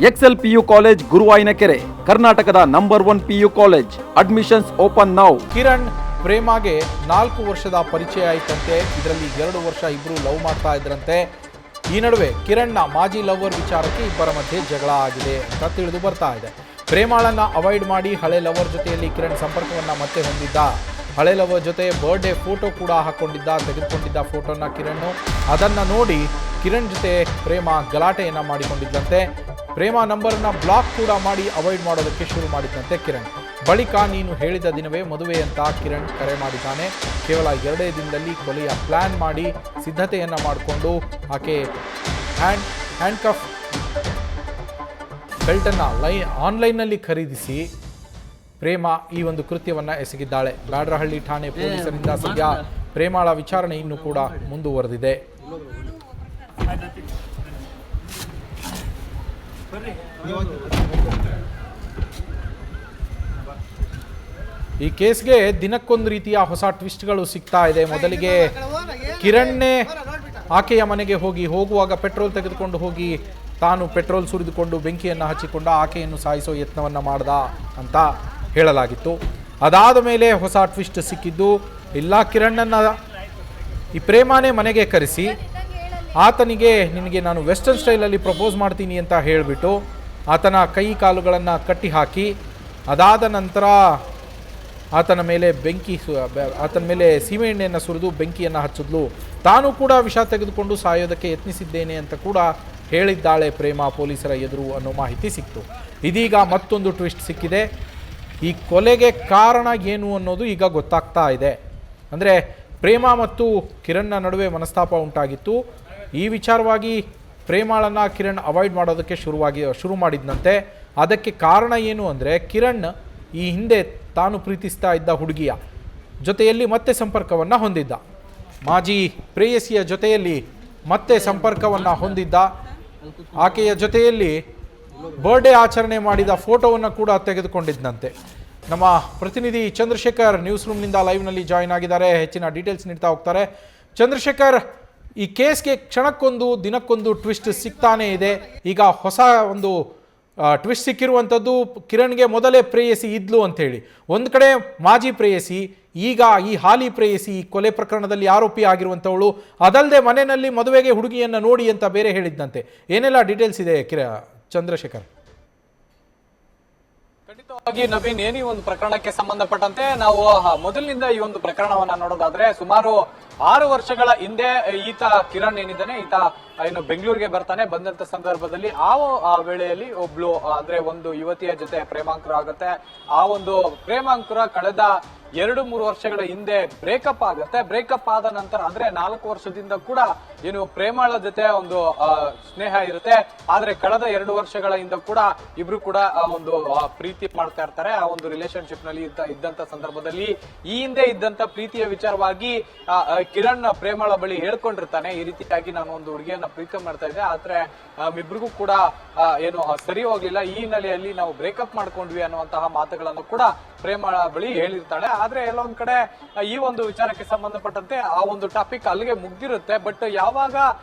Excel PU college Guruvayanakere, ಕರ್ನಾಟಕದ number 1 PU college. Admissions open now. Kiran ಪ್ರೇಮಾಗೆ 4 ವರ್ಷದ ಪರಿಚಯ ಆಯ್ತಂತೆ. ಇದರಲ್ಲಿ 2 ವರ್ಷ ಇಬ್ರು ಲವ್ ಮಾಡ್ತಾ ಇದ್ರಂತೆ. ಈ ನಡುವೆ ಕಿರಣ್ನ ಮಾಜಿ ಲವರ್ ವಿಚಾರಕ್ಕೆ ಇಬ್ಬರ ಮಧ್ಯೆ ಜಗಳ ಆಗಿದೆ ಅಂತ ತಿಳಿದು ಬರ್ತಾ ಇದೆ. ಪ್ರೇಮಾಳನ್ನ ಅವಾಯ್ಡ್ ಮಾಡಿ ಹಳೆ ಲವರ್ ಜೊತೆಯಲ್ಲಿ ಕಿರಣ್ ಸಂಪರ್ಕವನ್ನ ಮತ್ತೆ ಹೊಂದಿದ್ದ. ಹಳೆ ಲವರ್ ಜೊತೆ ಬರ್ಡೇ ಫೋಟೋ ಕೂಡ ತೆಗೆದುಕೊಂಡಿದ್ದ ಫೋಟೋನ ಕಿರಣ್ ಅದನ್ನ ನೋಡಿ ಕಿರಣ್ ಜೊತೆ ಪ್ರೇಮ ಗಲಾಟೆಯನ್ನ ಮಾಡಿಕೊಂಡಿದ್ದಂತೆ. ಪ್ರೇಮ ನಂಬರ್ನ ಬ್ಲಾಕ್ ಕೂಡ ಮಾಡಿ ಅವಾಯ್ಡ್ ಮಾಡೋದಕ್ಕೆ ಶುರು ಮಾಡಿದ್ದಂತೆ ಕಿರಣ್. ಬಳಿಕ ನೀನು ಹೇಳಿದ ದಿನವೇ ಮದುವೆ ಅಂತ ಕಿರಣ್ ಕರೆ ಮಾಡಿದ್ದಾನೆ. ಕೇವಲ 2 ದಿನದಲ್ಲಿ ಕೊಲೆಯ ಪ್ಲಾನ್ ಮಾಡಿ ಸಿದ್ಧತೆಯನ್ನ ಮಾಡಿಕೊಂಡು ಆಕೆ ಹ್ಯಾಂಡ್ ಕಫ್ ಬೆಲ್ಟನ್ನು ಆನ್ಲೈನ್ನಲ್ಲಿ ಖರೀದಿಸಿ ಪ್ರೇಮ ಈ ಒಂದು ಕೃತ್ಯವನ್ನು ಎಸಗಿದ್ದಾಳೆ. ಬ್ಯಾಡ್ರಹಳ್ಳಿ ಠಾಣೆ ಪೊಲೀಸರಿಂದ ಸದ್ಯ ಪ್ರೇಮಾಳ ವಿಚಾರಣೆ ಇನ್ನೂ ಕೂಡ ಮುಂದುವರೆದಿದೆ. ಈ ಕೇಸ್ಗೆ ದಿನಕ್ಕೊಂದು ರೀತಿಯ ಹೊಸ ಟ್ವಿಸ್ಟ್ಗಳು ಸಿಗ್ತಾ ಇದೆ. ಮೊದಲಿಗೆ ಕಿರಣ್ನೇ ಆಕೆಯ ಮನೆಗೆ ಹೋಗುವಾಗ ಪೆಟ್ರೋಲ್ ತೆಗೆದುಕೊಂಡು ಹೋಗಿ ತಾನು ಪೆಟ್ರೋಲ್ ಸುರಿದುಕೊಂಡು ಬೆಂಕಿಯನ್ನು ಹಚ್ಚಿಕೊಂಡ ಆಕೆಯನ್ನು ಸಾಯಿಸೋ ಯತ್ನವನ್ನು ಮಾಡ್ದ ಅಂತ ಹೇಳಲಾಗಿತ್ತು. ಅದಾದ ಮೇಲೆ ಹೊಸ ಟ್ವಿಸ್ಟ್ ಸಿಕ್ಕಿದ್ದು, ಇಲ್ಲ ಕಿರಣ್ಣನ್ನ ಈ ಪ್ರೇಮಾನೇ ಮನೆಗೆ ಕರೆಸಿ ಆತನಿಗೆ ನಿನಗೆ ನಾನು ವೆಸ್ಟರ್ನ್ ಸ್ಟೈಲಲ್ಲಿ ಪ್ರಪೋಸ್ ಮಾಡ್ತೀನಿ ಅಂತ ಹೇಳಿಬಿಟ್ಟು ಆತನ ಕೈ ಕಾಲುಗಳನ್ನು ಕಟ್ಟಿ ಹಾಕಿ ಅದಾದ ನಂತರ ಆತನ ಮೇಲೆ ಸೀಮೆ ಎಣ್ಣೆಯನ್ನು ಸುರಿದು ಬೆಂಕಿಯನ್ನು ಹಚ್ಚಿದ್ಲು. ತಾನು ಕೂಡ ವಿಷ ತೆಗೆದುಕೊಂಡು ಸಾಯೋದಕ್ಕೆ ಯತ್ನಿಸಿದ್ದೇನೆ ಅಂತ ಕೂಡ ಹೇಳಿದ್ದಾಳೆ ಪ್ರೇಮ ಪೊಲೀಸರ ಎದುರು ಅನ್ನೋ ಮಾಹಿತಿ ಸಿಕ್ತು. ಇದೀಗ ಮತ್ತೊಂದು ಟ್ವಿಸ್ಟ್ ಸಿಕ್ಕಿದೆ. ಈ ಕೊಲೆಗೆ ಕಾರಣ ಏನು ಅನ್ನೋದು ಈಗ ಗೊತ್ತಾಗ್ತಾ ಇದೆ. ಅಂದರೆ ಪ್ರೇಮ ಮತ್ತು ಕಿರಣ್ನ ನಡುವೆ ಮನಸ್ತಾಪ ಉಂಟಾಗಿತ್ತು. ಈ ವಿಚಾರವಾಗಿ ಪ್ರೇಮಾಳನ್ನು ಕಿರಣ್ ಅವಾಯ್ಡ್ ಮಾಡೋದಕ್ಕೆ ಶುರು ಮಾಡಿದ್ದಂತೆ. ಅದಕ್ಕೆ ಕಾರಣ ಏನು ಅಂದರೆ ಕಿರಣ್ ಈ ಹಿಂದೆ ತಾನು ಪ್ರೀತಿಸ್ತಾ ಇದ್ದ ಹುಡುಗಿಯ ಜೊತೆಯಲ್ಲಿ ಮತ್ತೆ ಸಂಪರ್ಕವನ್ನು ಹೊಂದಿದ್ದ. ಮಾಜಿ ಪ್ರೇಯಸಿಯ ಜೊತೆಯಲ್ಲಿ ಮತ್ತೆ ಸಂಪರ್ಕವನ್ನು ಹೊಂದಿದ್ದ. ಆಕೆಯ ಜೊತೆಯಲ್ಲಿ ಬರ್ಡೇ ಆಚರಣೆ ಮಾಡಿದ ಫೋಟೋವನ್ನು ಕೂಡ ತೆಗೆದುಕೊಂಡಿದ್ದಂತೆ. ನಮ್ಮ ಪ್ರತಿನಿಧಿ ಚಂದ್ರಶೇಖರ್ ನ್ಯೂಸ್ ರೂಮ್ನಿಂದ ಲೈವ್ನಲ್ಲಿ ಜಾಯಿನ್ ಆಗಿದ್ದಾರೆ. ಹೆಚ್ಚಿನ ಡೀಟೇಲ್ಸ್ ನೀಡ್ತಾ ಹೋಗ್ತಾರೆ. ಚಂದ್ರಶೇಖರ್, ಈ ಕೇಸ್ಗೆ ಕ್ಷಣಕ್ಕೊಂದು ದಿನಕ್ಕೊಂದು ಟ್ವಿಸ್ಟ್ ಸಿಗ್ತಾನೇ ಇದೆ. ಈಗ ಹೊಸ ಒಂದು ಟ್ವಿಸ್ಟ್ ಸಿಕ್ಕಿರುವಂಥದ್ದು ಕಿರಣ್ಗೆ ಮೊದಲೇ ಪ್ರೇಯಸಿ ಇದ್ಲು ಅಂಥೇಳಿ. ಒಂದು ಕಡೆ ಮಾಜಿ ಪ್ರೇಯಸಿ, ಈಗ ಈ ಹಾಲಿ ಪ್ರೇಯಸಿ ಈ ಕೊಲೆ ಪ್ರಕರಣದಲ್ಲಿ ಆರೋಪಿ ಆಗಿರುವಂಥವಳು. ಅದಲ್ಲದೆ ಮನೆಯಲ್ಲಿ ಮದುವೆಗೆ ಹುಡುಗಿಯನ್ನು ನೋಡಿ ಅಂತ ಬೇರೆ ಹೇಳಿದ್ದಂತೆ. ಏನೆಲ್ಲ ಡೀಟೇಲ್ಸ್ ಇದೆ ಚಂದ್ರಶೇಖರ್? ಖಂಡಿತವಾಗಿ ನವೀನ್, ಈ ಒಂದು ಪ್ರಕರಣಕ್ಕೆ ಸಂಬಂಧಪಟ್ಟಂತೆ ನಾವು ಮೊದಲಿನಿಂದ ಈ ಒಂದು ಪ್ರಕರಣವನ್ನ ನೋಡೋದಾದ್ರೆ ಸುಮಾರು 6 ವರ್ಷಗಳ ಹಿಂದೆ ಈತ ಕಿರಣ್ ಏನಿದ್ದಾನೆ, ಈತ ಏನು ಬೆಂಗಳೂರಿಗೆ ಬರ್ತಾನೆ. ಬಂದಂತ ಸಂದರ್ಭದಲ್ಲಿ ಆ ವೇಳೆಯಲ್ಲಿ ಒಬ್ಳು ಅಂದ್ರೆ ಒಂದು ಯುವತಿಯ ಜೊತೆ ಪ್ರೇಮಾಂಕುರ ಆಗುತ್ತೆ. ಆ ಒಂದು ಪ್ರೇಮಾಂಕುರ ಕಳೆದ 2-3 ವರ್ಷಗಳ ಹಿಂದೆ ಬ್ರೇಕಪ್ ಆಗುತ್ತೆ. ಬ್ರೇಕಪ್ ಆದ ನಂತರ ಅಂದ್ರೆ 4 ವರ್ಷದಿಂದ ಕೂಡ ಏನು ಪ್ರೇಮಾಳ ಜೊತೆ ಒಂದು ಸ್ನೇಹ ಇರುತ್ತೆ. ಆದ್ರೆ ಕಳೆದ 2 ವರ್ಷಗಳ ಹಿಂದೆ ಕೂಡ ಇಬ್ರು ಕೂಡ ಒಂದು ಪ್ರೀತಿ ಮಾಡ್ತಾ ಇರ್ತಾರೆ. ಆ ಒಂದು ರಿಲೇಶನ್ಶಿಪ್ ನಲ್ಲಿ ಇದ್ದಂತ ಸಂದರ್ಭದಲ್ಲಿ ಈ ಹಿಂದೆ ಇದ್ದಂತ ಪ್ರೀತಿಯ ವಿಚಾರವಾಗಿ ಕಿರಣ್ ಪ್ರೇಮಾಳ ಬಳಿ ಹೇಳ್ಕೊಂಡಿರ್ತಾನೆ. ಈ ರೀತಿಯಾಗಿ ನಾನು ಒಂದು ಹುಡುಗಿಯನ್ನ ಪ್ರೀತಿ ಮಾಡ್ತಾ ಇದ್ದೆ, ಆದ್ರೆ ಇಬ್ರಿಗೂ ಕೂಡ ಏನು ಸರಿ ಹೋಗ್ಲಿಲ್ಲ. ಈ ಹಿನ್ನೆಲೆಯಲ್ಲಿ ನಾವು ಬ್ರೇಕಪ್ ಮಾಡ್ಕೊಂಡ್ವಿ ಅನ್ನುವಂತಹ ಮಾತುಗಳನ್ನು ಕೂಡ ಪ್ರೇಮಾಳ ಬಳಿ ಹೇಳಿರ್ತಾಳೆ. ಆದ್ರೆ ಎಲ್ಲೊಂದ್ ಕಡೆ ಈ ಒಂದು ವಿಚಾರಕ್ಕೆ ಸಂಬಂಧಪಟ್ಟಂತೆ ಆ ಒಂದು ಟಾಪಿಕ್ ಅಲ್ಲಿಗೆ ಮುಗ್ದಿರುತ್ತೆ. ಬಟ್ ಯಾವಾಗ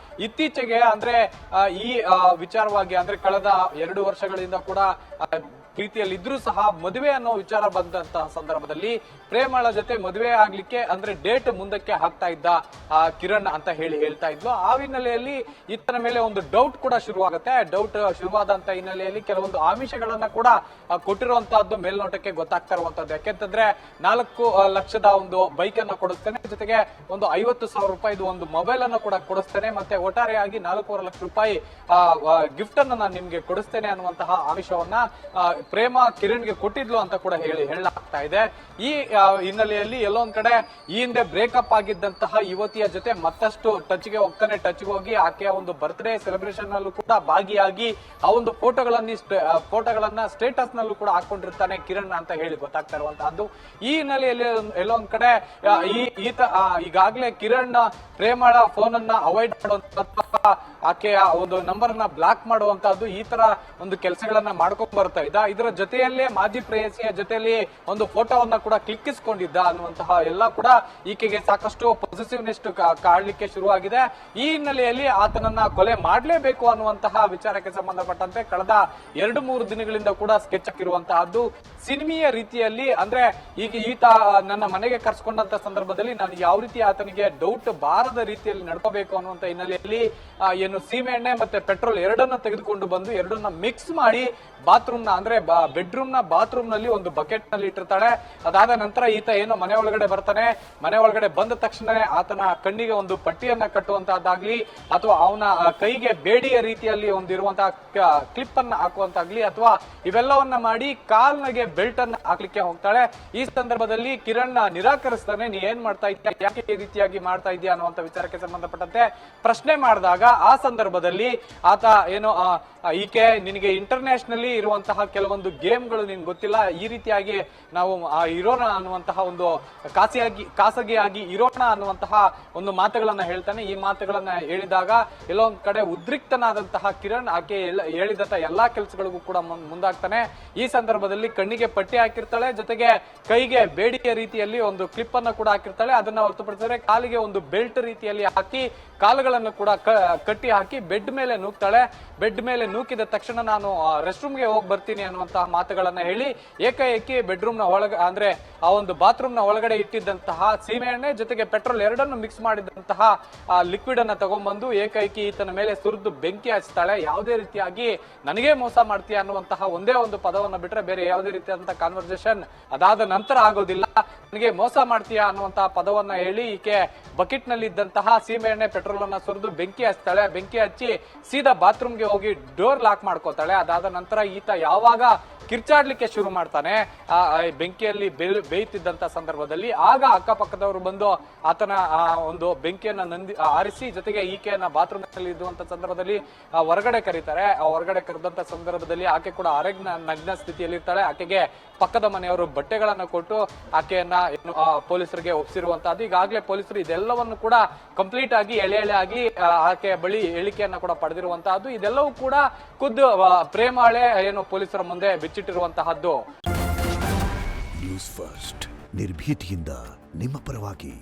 ಇತ್ತೀಚೆಗೆ ಅಂದ್ರೆ ಈ ವಿಚಾರವಾಗಿ ಅಂದ್ರೆ ಕಳೆದ 2 ವರ್ಷಗಳಿಂದ ಕೂಡ ಪ್ರೀತಿಯಲ್ಲಿ ಇದ್ರೂ ಸಹ ಮದುವೆ ಅನ್ನೋ ವಿಚಾರ ಬಂದಂತಹ ಸಂದರ್ಭದಲ್ಲಿ ಪ್ರೇಮಾಳ ಜೊತೆ ಮದುವೆ ಆಗ್ಲಿಕ್ಕೆ ಅಂದ್ರೆ ಡೇಟ್ ಮುಂದಕ್ಕೆ ಹಾಕ್ತಾ ಇದ್ದ ಕಿರಣ್ ಅಂತ ಹೇಳ್ತಾ ಇದ್ಲು. ಆ ಹಿನ್ನೆಲೆಯಲ್ಲಿ ಈತನ ಮೇಲೆ ಒಂದು ಡೌಟ್ ಕೂಡ ಶುರುವಾಗುತ್ತೆ. ಡೌಟ್ ಶುರುವಾದಂತ ಹಿನ್ನೆಲೆಯಲ್ಲಿ ಕೆಲವೊಂದು ಆಮಿಷಗಳನ್ನ ಕೂಡ ಕೊಟ್ಟಿರುವಂತಹದ್ದು ಮೇಲ್ನೋಟಕ್ಕೆ ಗೊತ್ತಾಗ್ತಾ ಇರುವಂತದ್ದು. ಯಾಕೆಂತಂದ್ರೆ 4 ಲಕ್ಷದ ಒಂದು ಬೈಕ್ ಅನ್ನ ಕೊಡಿಸ್ತೇನೆ, ಜೊತೆಗೆ ಒಂದು 50,000 ರೂಪಾಯಿದು ಒಂದು ಮೊಬೈಲ್ ಅನ್ನು ಕೂಡ ಕೊಡಿಸ್ತೇನೆ, ಮತ್ತೆ ಒಟ್ಟಾರೆಯಾಗಿ 4.5 ಲಕ್ಷ ರೂಪಾಯಿ ಗಿಫ್ಟ್ ಅನ್ನ ನಾನು ನಿಮ್ಗೆ ಕೊಡಿಸ್ತೇನೆ ಅನ್ನುವಂತಹ ಆಮಿಷವನ್ನ ಪ್ರೇಮ ಕಿರಣ್ಗೆ ಕೊಟ್ಟಿದ್ಲು ಅಂತ ಕೂಡ ಹೇಳಲಾಗ್ತಾ ಇದೆ. ಈ ಹಿನ್ನೆಲೆಯಲ್ಲಿ ಎಲ್ಲೊಂದ್ ಕಡೆ ಈ ಹಿಂದೆ ಬ್ರೇಕಪ್ ಆಗಿದ್ದಂತಹ ಯುವತಿಯ ಜೊತೆ ಮತ್ತಷ್ಟು ಟಚ್ಗೆ ಹೋಗ್ತಾನೆ. ಟಚ್ಗೆ ಹೋಗಿ ಆಕೆಯ ಒಂದು ಬರ್ತ್ಡೇ ಸೆಲೆಬ್ರೇಷನ್ ನಲ್ಲೂ ಕೂಡ ಭಾಗಿಯಾಗಿ ಆ ಒಂದು ಫೋಟೋಗಳನ್ನ ಸ್ಟೇಟಸ್ ನಲ್ಲೂ ಕೂಡ ಹಾಕೊಂಡಿರ್ತಾನೆ ಕಿರಣ್ ಅಂತ ಹೇಳಿ ಗೊತ್ತಾಗ್ತಾ ಇರುವಂತಹದ್ದು. ಈ ಹಿನ್ನೆಲೆಯಲ್ಲಿ ಎಲ್ಲೊಂದ್ ಕಡೆ ಈಗಾಗಲೇ ಕಿರಣ್ ಪ್ರೇಮಾಳ ಫೋನ್ ಅನ್ನ ಅವಾಯ್ಡ್ ಮಾಡುವಂತ ಅಥವಾ ಆಕೆಯ ಒಂದು ನಂಬರ್ ನ ಬ್ಲಾಕ್ ಮಾಡುವಂತಹದ್ದು, ಈ ತರ ಒಂದು ಕೆಲಸಗಳನ್ನ ಮಾಡ್ಕೊಂಡ್ ಬರ್ತಾ ಇದ್ದ. ಇದರ ಜೊತೆಯಲ್ಲೇ ಮಾಜಿ ಪ್ರೇಯಸಿಯ ಜೊತೆಯಲ್ಲಿ ಒಂದು ಫೋಟೋವನ್ನ ಕೂಡ ಕ್ಲಿಕ್ಕಿಸಿಕೊಂಡಿದ್ದ ಅನ್ನುವಂತಹ ಎಲ್ಲ ಕೂಡ ಈಕೆಗೆ ಸಾಕಷ್ಟು ಪಾಸಿಟಿವ್ನೆಸ್ ಕಾಡ್ಲಿಕ್ಕೆ ಶುರುವಾಗಿದೆ. ಈ ಹಿನ್ನೆಲೆಯಲ್ಲಿ ಆತನನ್ನ ಕೊಲೆ ಮಾಡಲೇಬೇಕು ಅನ್ನುವಂತಹ ವಿಚಾರಕ್ಕೆ ಸಂಬಂಧಪಟ್ಟಂತೆ ಕಳೆದ 2-3 ದಿನಗಳಿಂದ ಕೂಡ ಸ್ಕೆಚ್ ಹಾಕಿರುವಂತಹದ್ದು ಸಿನಿಮೀಯ ರೀತಿಯಲ್ಲಿ. ಅಂದ್ರೆ ಈಗ ಈತ ನನ್ನ ಮನೆಗೆ ಕರ್ಸ್ಕೊಂಡಂತ ಸಂದರ್ಭದಲ್ಲಿ ನಾನು ಯಾವ ರೀತಿ ಆತನಿಗೆ ಡೌಟ್ ಬಾರದ ರೀತಿಯಲ್ಲಿ ನಡ್ಕೋಬೇಕು ಅನ್ನುವಂತ ಹಿನ್ನೆಲೆಯಲ್ಲಿ ಏನು ಸೀಮೆ ಎಣ್ಣೆ ಮತ್ತೆ ಪೆಟ್ರೋಲ್ ಎರಡನ್ನ ತೆಗೆದುಕೊಂಡು ಬಂದು ಎರಡನ್ನ ಮಿಕ್ಸ್ ಮಾಡಿ ಬಾತ್ರೂಮ್ ನ ಅಂದ್ರೆ ಬೆಡ್ರೂಮ್ ನ ಬಾತ್ರೂಮ್ ನಲ್ಲಿ ಒಂದು ಬಕೆಟ್ ನಲ್ಲಿ ಇಟ್ಟಿರ್ತಾಳೆ. ಅದಾದ ನಂತರ ಈತ ಏನು ಮನೆ ಒಳಗಡೆ ಬರ್ತಾನೆ, ಮನೆ ಒಳಗಡೆ ಬಂದ ತಕ್ಷಣ ಆತನ ಕಣ್ಣಿಗೆ ಒಂದು ಪಟ್ಟಿಯನ್ನ ಕಟ್ಟುವಂತಹದ್ದಾಗ್ಲಿ ಅಥವಾ ಅವನ ಕೈಗೆ ಬೇಡಿಯ ರೀತಿಯಲ್ಲಿ ಒಂದಿರುವಂತಹ ಕ್ಲಿಪ್ ಅನ್ನ ಹಾಕುವಂತಾಗ್ಲಿ ಅಥವಾ ಇವೆಲ್ಲವನ್ನ ಮಾಡಿ ಕಾಲ್ನಗೆ ಬೆಲ್ಟ್ ಅನ್ನ ಹಾಕ್ಲಿಕ್ಕೆ ಹೋಗ್ತಾಳೆ. ಈ ಸಂದರ್ಭದಲ್ಲಿ ಕಿರಣ್ ನಿರಾಕರಿಸ್ತಾನೆ. ನೀ ಏನ್ ಮಾಡ್ತಾ ಇದ್ದೀಯ, ಯಾಕೆ ಈ ರೀತಿಯಾಗಿ ಮಾಡ್ತಾ ಇದೀಯ ಅನ್ನುವಂತ ವಿಚಾರಕ್ಕೆ ಸಂಬಂಧಪಟ್ಟಂತೆ ಪ್ರಶ್ನೆ ಮಾಡಿದಾಗ ಆ ಸಂದರ್ಭದಲ್ಲಿ ಆತ ಏನು ಈಕೆ ನಿನಗೆ ಇಂಟರ್ನ್ಯಾಷನಲಿ ಇರುವಂತಹ ಕೆಲವೊಂದು ಗೇಮ್ಗಳು ನಿನ್ಗೆ ಗೊತ್ತಿಲ್ಲ, ಈ ರೀತಿಯಾಗಿ ನಾವು ಇರೋಣ ಅನ್ನುವಂತಹ ಒಂದು ಖಾಸಗಿಯಾಗಿ ಇರೋಣ ಅನ್ನುವಂತಹ ಒಂದು ಮಾತುಗಳನ್ನ ಹೇಳ್ತಾನೆ. ಈ ಮಾತುಗಳನ್ನ ಹೇಳಿದಾಗ ಎಲ್ಲೊಂದ್ ಕಡೆ ಉದ್ರಿಕ್ತನಾದಂತಹ ಕಿರಣ್ ಆಕೆ ಹೇಳಿದಂತ ಎಲ್ಲಾ ಕೆಲಸಗಳಿಗೂ ಕೂಡ ಮುಂದಾಗ್ತಾನೆ. ಈ ಸಂದರ್ಭದಲ್ಲಿ ಕಣ್ಣಿಗೆ ಪಟ್ಟಿ ಹಾಕಿರ್ತಾಳೆ, ಜೊತೆಗೆ ಕೈಗೆ ಬೇಡಿಕೆಯ ರೀತಿಯಲ್ಲಿ ಒಂದು ಕ್ಲಿಪ್ ಅನ್ನ ಕೂಡ ಹಾಕಿರ್ತಾಳೆ. ಅದನ್ನ ಹೊರತುಪಡಿಸಿದ್ರೆ ಕಾಲಿಗೆ ಒಂದು ಬೆಲ್ಟ್ ರೀತಿಯಲ್ಲಿ ಹಾಕಿ ಕಾಲುಗಳನ್ನು ಕೂಡ ಕಟ್ಟಿ ಹಾಕಿ ಬೆಡ್ ಮೇಲೆ ನೂಕ್ತಾಳೆ. ಬೆಡ್ ಮೇಲೆ ನೂಕಿದ ತಕ್ಷಣ ನಾನು ರೆಸ್ಟ್ ರೂಮ್ಗೆ ಹೋಗಿ ಬರ್ತೀನಿ ಅನ್ನುವಂತಹ ಮಾತುಗಳನ್ನ ಹೇಳಿ ಏಕಾಏಕಿ ಬೆಡ್ರೂಮ್ ನ ಒಳಗೆ ಅಂದ್ರೆ ಆ ಒಂದು ಬಾತ್ರೂಮ್ ನ ಒಳಗಡೆ ಇಟ್ಟಿದ್ದಂತಹ ಸೀಮೆ ಎಣ್ಣೆ ಜೊತೆಗೆ ಪೆಟ್ರೋಲ್ ಎರಡನ್ನು ಮಿಕ್ಸ್ ಮಾಡಿದಂತಹ ಲಿಕ್ವಿಡ್ ಅನ್ನ ತಗೊಂಡ್ಬಂದು ಏಕೈಕಿ ಈತನ ಮೇಲೆ ಸುರಿದು ಬೆಂಕಿ ಹಚ್ತಾಳೆ. ಯಾವುದೇ ರೀತಿಯಾಗಿ ನನಗೆ ಮೋಸ ಮಾಡ್ತೀಯ ಅನ್ನುವಂತಹ ಒಂದೇ ಒಂದು ಪದವನ್ನ ಬಿಟ್ರೆ ಬೇರೆ ಯಾವುದೇ ರೀತಿಯಾದಂತಹ ಕಾನ್ವರ್ಸೇಷನ್ ಅದಾದ ನಂತರ ಆಗೋದಿಲ್ಲ. ನನಗೆ ಮೋಸ ಮಾಡ್ತೀಯ ಅನ್ನುವಂತಹ ಪದವನ್ನ ಹೇಳಿ ಈಕೆ ಬಕೆಟ್ ನಲ್ಲಿ ಇದ್ದಂತಹ ಸೀಮೆ ಎಣ್ಣೆ ಪೆಟ್ರೋಲ್ ಅನ್ನ ಸುರಿದು ಬೆಂಕಿ ಹಚ್ತಾಳೆ. ಬೆಂಕಿ ಹಚ್ಚಿ ಸೀದಾ ಬಾತ್ರೂಮ್ಗೆ ಹೋಗಿ ಡೋರ್ ಲಾಕ್ ಮಾಡ್ಕೋತಾಳೆ. ಅದಾದ ನಂತರ ಈತ ಯಾವಾಗ ಕಿರ್ಚಾಡ್ಲಿಕ್ಕೆ ಶುರು ಮಾಡ್ತಾನೆ ಆ ಬೆಂಕಿಯಲ್ಲಿ ಬೇಯ್ತಿದ್ದಂತ ಸಂದರ್ಭದಲ್ಲಿ ಆಗ ಅಕ್ಕಪಕ್ಕದವರು ಬಂದು ಆತನ ಒಂದು ಬೆಂಕಿಯನ್ನ ಆರಿಸಿ ಜೊತೆಗೆ ಈಕೆಯನ್ನ ಬಾತ್ರೂಮ್ ನಲ್ಲಿ ಇದ್ದುವಂತ ಸಂದರ್ಭದಲ್ಲಿ ಹೊರಗಡೆ ಕರೀತಾರೆ. ಆ ಹೊರಗಡೆ ಕರೆದಂತ ಸಂದರ್ಭದಲ್ಲಿ ಆಕೆ ಕೂಡ ನಗ್ನ ಸ್ಥಿತಿಯಲ್ಲಿ ಇರ್ತಾಳೆ. ಆಕೆಗೆ ಪಕ್ಕದ ಮನೆಯವರು ಬಟ್ಟೆಗಳನ್ನ ಕೊಟ್ಟು ಆಕೆಯನ್ನ ಪೊಲೀಸರಿಗೆ ಒಪ್ಪಿಸಿರುವಂತಹದ್ದು. ಈಗಾಗಲೇ ಪೊಲೀಸರು ಇದೆಲ್ಲವನ್ನು ಕೂಡ ಕಂಪ್ಲೀಟ್ ಆಗಿ ಎಳೆ ಆಗಿ ಆಕೆಯ ಬಳಿ ಹೇಳಿಕೆಯನ್ನ ಕೂಡ ಪಡೆದಿರುವಂತಹದ್ದು. ಇದೆಲ್ಲವೂ ಕೂಡ ಖುದ್ದು ಪ್ರೇಮಾಳೆ ಏನು ಪೊಲೀಸರ ಮುಂದೆ ಬಿಚ್ಚಿಟ್ಟಿರುವಂತಹದ್ದು. ನ್ಯೂಸ್ ಫಸ್ಟ್ ನಿರ್ಭೀತಿಯಿಂದ ನಿಮ್ಮ ಪರವಾಗಿ.